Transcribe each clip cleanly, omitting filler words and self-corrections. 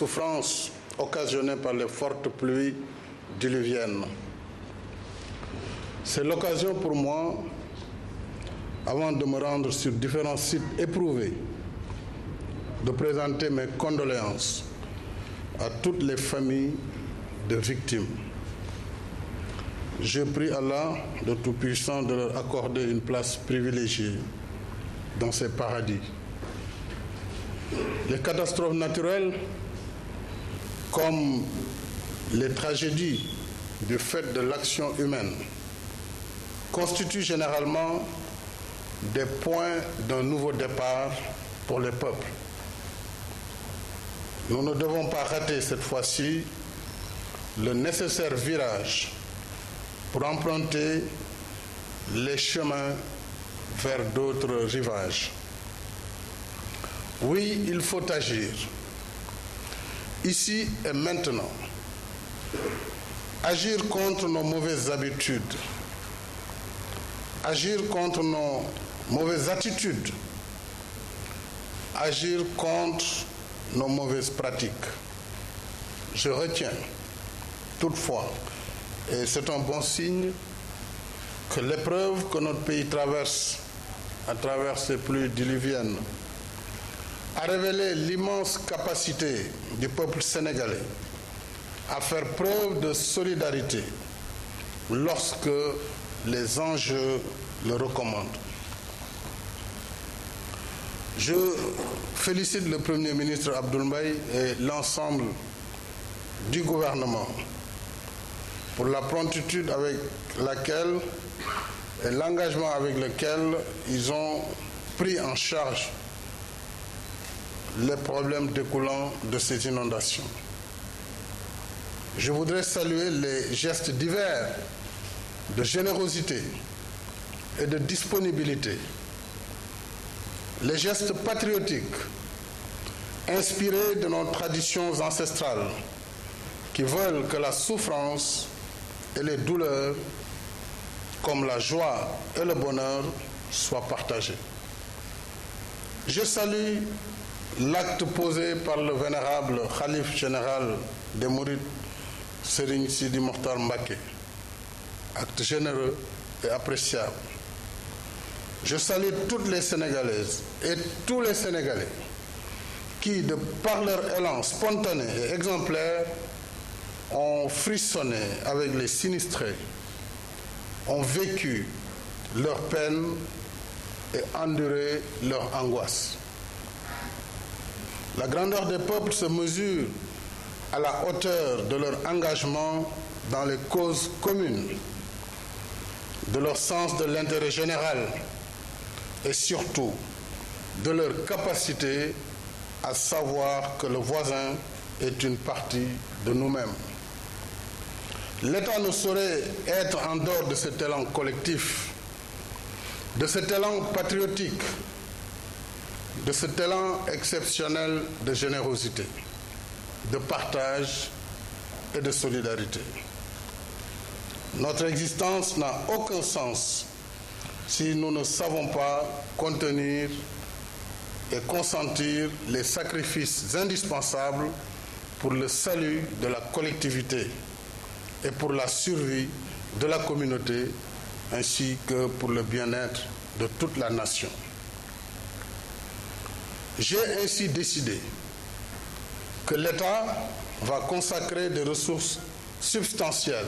souffrances occasionnées par les fortes pluies diluviennes. C'est l'occasion pour moi, avant de me rendre sur différents sites éprouvés, de présenter mes condoléances à toutes les familles de victimes. Je prie Allah, le Tout-Puissant, de leur accorder une place privilégiée dans ces paradis. Les catastrophes naturelles, comme les tragédies du fait de l'action humaine, constituent généralement des points d'un nouveau départ pour les peuples. Nous ne devons pas rater cette fois-ci le nécessaire virage pour emprunter les chemins vers d'autres rivages. Oui, il faut agir, ici et maintenant. Agir contre nos mauvaises habitudes, agir contre nos mauvaises attitudes, agir contre nos mauvaises pratiques. Je retiens toutefois, et c'est un bon signe, que l'épreuve que notre pays traverse à travers ces pluies diluviennes a révélé l'immense capacité du peuple sénégalais à faire preuve de solidarité lorsque les enjeux le recommandent. Je félicite le Premier ministre Abdoul Mbaye et l'ensemble du gouvernement pour la promptitude avec laquelle et l'engagement avec lequel ils ont pris en charge les problèmes découlant de ces inondations. Je voudrais saluer les gestes divers de générosité et de disponibilité, les gestes patriotiques inspirés de nos traditions ancestrales qui veulent que la souffrance et les douleurs, comme la joie et le bonheur, soient partagés. Je salue l'acte posé par le vénérable Khalife général des Mourides, Serigne Sidi Mokhtar Mbacké, acte généreux et appréciable. Je salue toutes les Sénégalaises et tous les Sénégalais qui, de par leur élan spontané et exemplaire, ont frissonné avec les sinistrés, ont vécu leur peine et enduré leur angoisse. La grandeur des peuples se mesure à la hauteur de leur engagement dans les causes communes, de leur sens de l'intérêt général et surtout de leur capacité à savoir que le voisin est une partie de nous-mêmes. L'État ne saurait être en dehors de cet élan collectif, de cet élan patriotique, de cet élan exceptionnel de générosité, de partage et de solidarité. Notre existence n'a aucun sens si nous ne savons pas contenir et consentir les sacrifices indispensables pour le salut de la collectivité et pour la survie de la communauté, ainsi que pour le bien-être de toute la nation. J'ai ainsi décidé que l'État va consacrer des ressources substantielles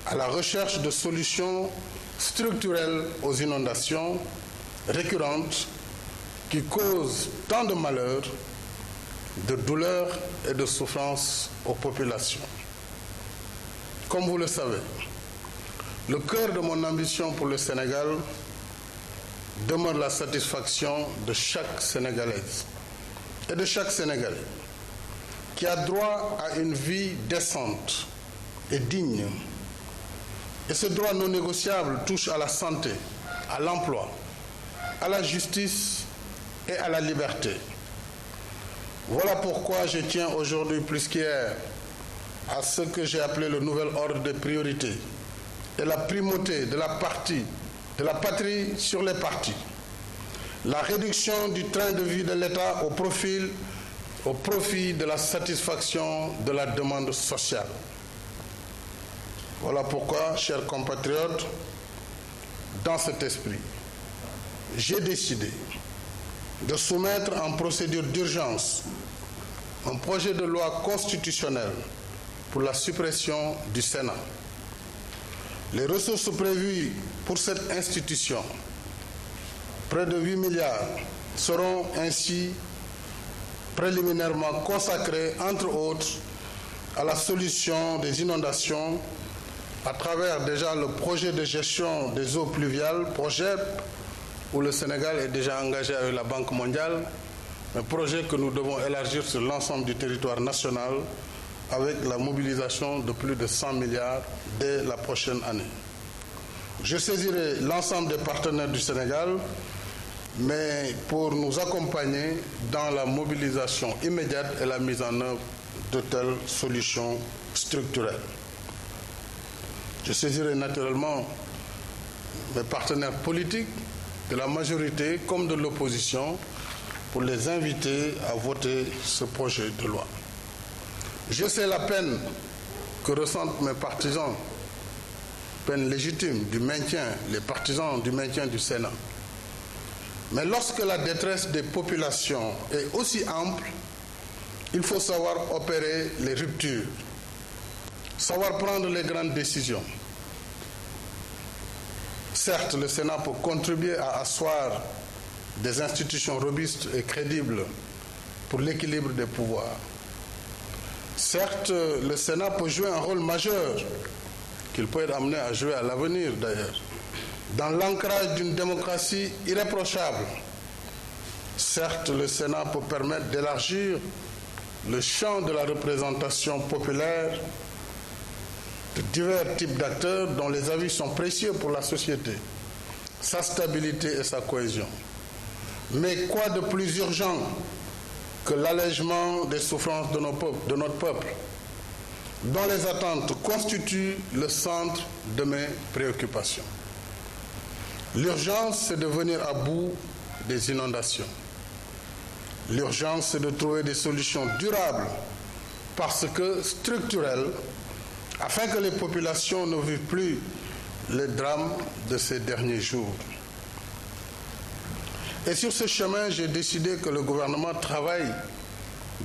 à la recherche de solutions structurelles aux inondations récurrentes qui causent tant de malheurs, de douleurs et de souffrances aux populations. Comme vous le savez, le cœur de mon ambition pour le Sénégal demeure la satisfaction de chaque Sénégalaise et de chaque Sénégalais qui a droit à une vie décente et digne. Et ce droit non négociable touche à la santé, à l'emploi, à la justice et à la liberté. Voilà pourquoi je tiens aujourd'hui plus qu'hier à ce que j'ai appelé le nouvel ordre des priorités et la primauté de la patrie sur les partis. La réduction du train de vie de l'État au profil au profit de la satisfaction de la demande sociale. Voilà pourquoi, chers compatriotes, dans cet esprit, j'ai décidé de soumettre en procédure d'urgence un projet de loi constitutionnelle pour la suppression du Sénat. Les ressources prévues pour cette institution, près de 8 milliards, seront ainsi préliminairement consacrées, entre autres, à la solution des inondations à travers déjà le projet de gestion des eaux pluviales, PROGEP, où le Sénégal est déjà engagé avec la Banque mondiale, un projet que nous devons élargir sur l'ensemble du territoire national avec la mobilisation de plus de 100 milliards dès la prochaine année. Je saisirai l'ensemble des partenaires du Sénégal, mais pour nous accompagner dans la mobilisation immédiate et la mise en œuvre de telles solutions structurelles. Je saisirai naturellement mes partenaires politiques, de la majorité comme de l'opposition, pour les inviter à voter ce projet de loi. Je sais la peine que ressentent mes partisans, peine légitime du maintien, les partisans du maintien du Sénat. Mais lorsque la détresse des populations est aussi ample, il faut savoir opérer les ruptures, savoir prendre les grandes décisions. Certes, le Sénat peut contribuer à asseoir des institutions robustes et crédibles pour l'équilibre des pouvoirs. Certes, le Sénat peut jouer un rôle majeur, qu'il peut être amené à jouer à l'avenir d'ailleurs, dans l'ancrage d'une démocratie irréprochable. Certes, le Sénat peut permettre d'élargir le champ de la représentation populaire de divers types d'acteurs dont les avis sont précieux pour la société, sa stabilité et sa cohésion. Mais quoi de plus urgent que l'allègement des souffrances de notre peuple, dont les attentes constituent le centre de mes préoccupations. L'urgence, c'est de venir à bout des inondations. L'urgence, c'est de trouver des solutions durables, parce que structurelles, afin que les populations ne vivent plus les drames de ces derniers jours. Et sur ce chemin, j'ai décidé que le gouvernement travaille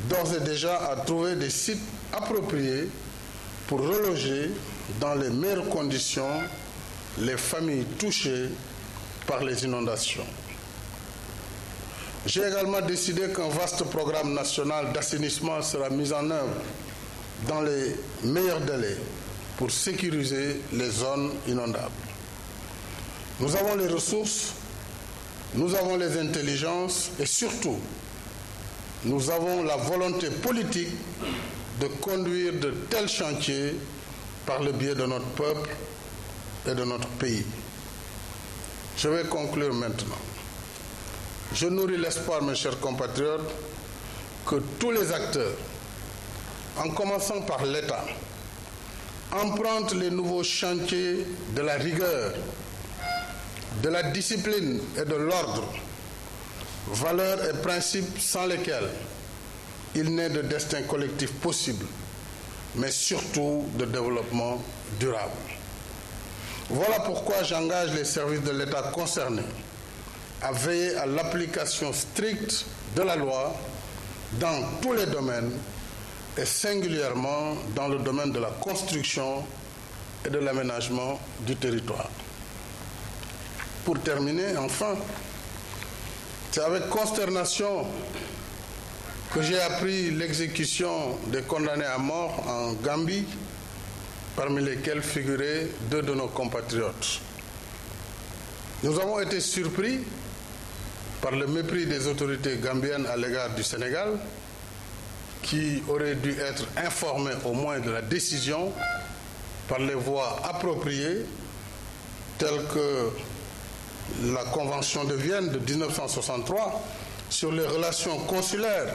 d'ores et déjà à trouver des sites appropriés pour reloger dans les meilleures conditions les familles touchées par les inondations. J'ai également décidé qu'un vaste programme national d'assainissement sera mis en œuvre dans les meilleurs délais pour sécuriser les zones inondables. Nous avons les ressources, nous avons les intelligences et surtout, nous avons la volonté politique de conduire de tels chantiers par le biais de notre peuple et de notre pays. Je vais conclure maintenant. Je nourris l'espoir, mes chers compatriotes, que tous les acteurs, en commençant par l'État, empruntent les nouveaux chantiers de la rigueur, de la discipline et de l'ordre, valeurs et principes sans lesquels il n'est de destin collectif possible, mais surtout de développement durable. Voilà pourquoi j'engage les services de l'État concernés à veiller à l'application stricte de la loi dans tous les domaines et singulièrement dans le domaine de la construction et de l'aménagement du territoire. Pour terminer, enfin, c'est avec consternation que j'ai appris l'exécution des condamnés à mort en Gambie, parmi lesquels figuraient 2 de nos compatriotes. Nous avons été surpris par le mépris des autorités gambiennes à l'égard du Sénégal, qui auraient dû être informés au moins de la décision par les voies appropriées, telles que la Convention de Vienne de 1963 sur les relations consulaires,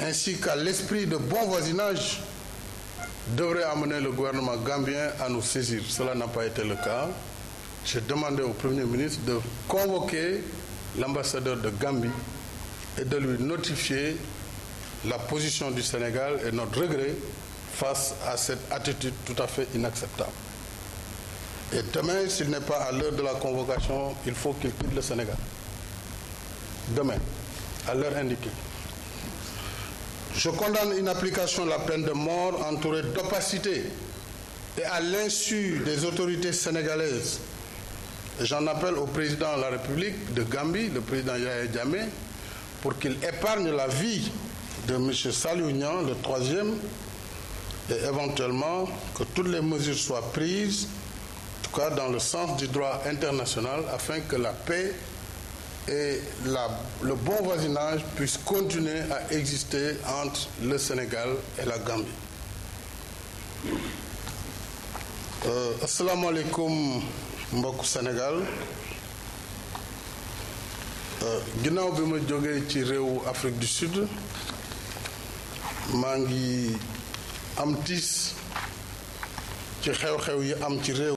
ainsi qu'à l'esprit de bon voisinage, devrait amener le gouvernement gambien à nous saisir. Cela n'a pas été le cas. J'ai demandé au Premier ministre de convoquer l'ambassadeur de Gambie et de lui notifier la position du Sénégal et notre regret face à cette attitude tout à fait inacceptable. Et demain, s'il n'est pas à l'heure de la convocation, il faut qu'il quitte le Sénégal. Demain, à l'heure indiquée. Je condamne une application de la peine de mort entourée d'opacité et à l'insu des autorités sénégalaises. J'en appelle au président de la République de Gambie, le président Yahya Jammeh, pour qu'il épargne la vie de M. Saliou Niang, le troisième, et éventuellement que toutes les mesures soient prises, en tout cas dans le sens du droit international, afin que la paix et le bon voisinage puissent continuer à exister entre le Sénégal et la Gambie. Assalamu alaikum mbokk Sénégal. Ginnaaw bi ma jógee ci réewu Afrique du Sud maa ngi am tiis ci xew-xew yi am ci réew